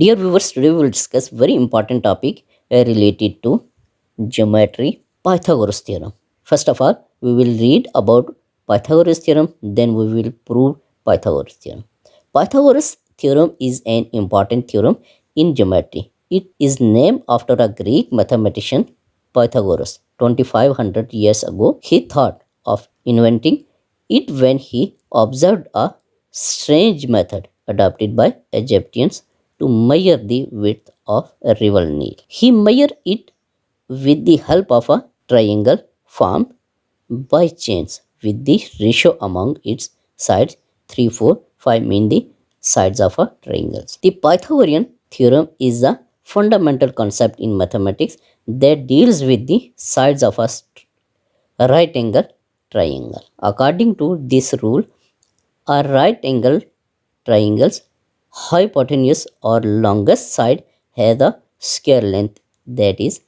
Dear viewers, today we will discuss very important topic related to geometry, Pythagoras theorem. First of all, we will read about Pythagoras theorem, then we will prove Pythagoras theorem. Pythagoras theorem is an important theorem in geometry. It is named after a Greek mathematician, Pythagoras. 2500 years ago, he thought of inventing it when he observed a strange method adopted by Egyptians to measure the width of a river Nile. He measured it with the help of a triangle formed by chance with the ratio among its sides 3, 4, 5 mean the sides of a triangle. The Pythagorean theorem is a fundamental concept in mathematics that deals with the sides of a right angle triangle. According to this rule, a right angle triangle's hypotenuse or longest side has a square length that is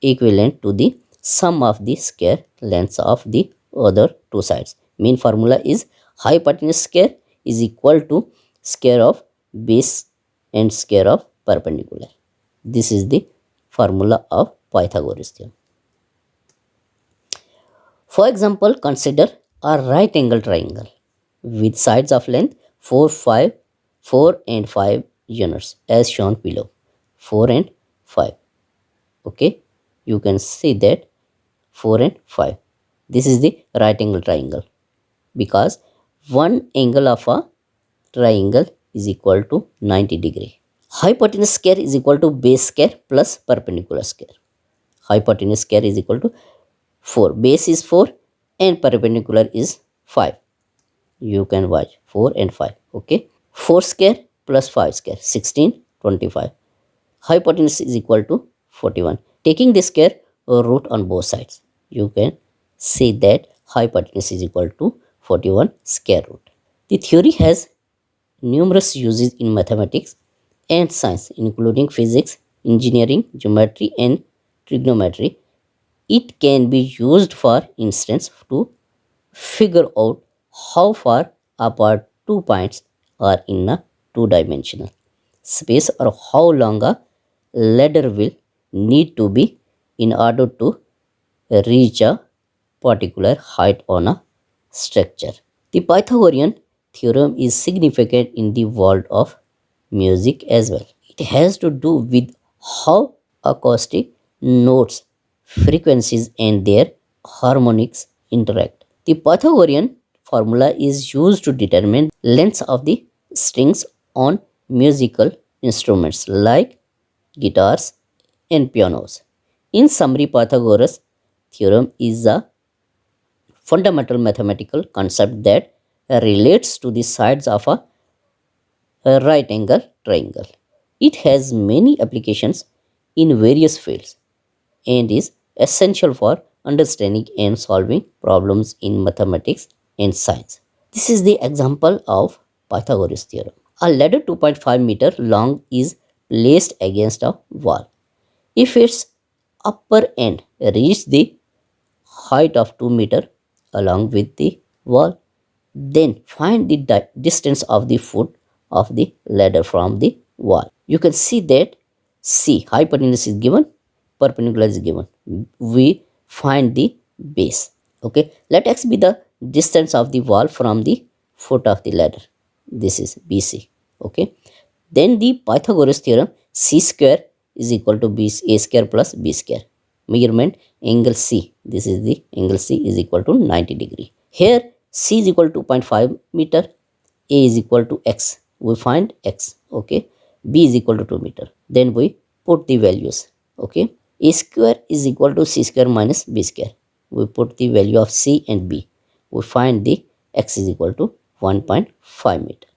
equivalent to the sum of the square lengths of the other two sides. Main formula is hypotenuse square is equal to square of base and square of perpendicular. This is the formula of Pythagoras theorem. For example, consider a right angle triangle with sides of length 4, 5, 4 and 5 units as shown below. 4 and 5. Okay, you can see that 4 and 5. This is the right angle triangle because one angle of a triangle is equal to 90 degree. Hypotenuse square is equal to base square plus perpendicular square. Hypotenuse square is equal to 4. Base is 4 and perpendicular is 5. You can watch 4 and 5. Okay. 4 square plus 5 square 16, 25. Hypotenuse is equal to 41. Taking the square root on both sides, you can say that hypotenuse is equal to 41 square root. The theory has numerous uses in mathematics and science, including physics, engineering, geometry, and trigonometry. It can be used, for instance, to figure out how far apart two points are in a two-dimensional space or how long a ladder will need to be in order to reach a particular height on a structure. The Pythagorean theorem is significant in the world of music as well. It has to do with how acoustic notes, frequencies, and their harmonics interact. The Pythagorean formula is used to determine lengths of the strings on musical instruments like guitars and pianos. In summary, Pythagoras theorem is a fundamental mathematical concept that relates to the sides of a right angle triangle. It has many applications in various fields and is essential for understanding and solving problems in mathematics and science. This is the example of Pythagoras theorem. A ladder 2.5 meter long is placed against a wall. If its upper end reaches the height of 2 meter along with the wall, then find the distance of the foot of the ladder from the wall. You can see that C hypotenuse is given, perpendicular is given. We find the base. Okay, let x be the distance of the wall from the foot of the ladder. This is BC. Okay, then the Pythagoras theorem, C square is equal to A square plus B square. Measurement angle C, this is the angle C is equal to 90 degree. Here C is equal to 2.5 meter, A is equal to x. We find x. Okay, B is equal to 2 meter. Then we put the values. Okay, A square is equal to C square minus B square. We put the value of C and B. We find the x is equal to 1.5 meter.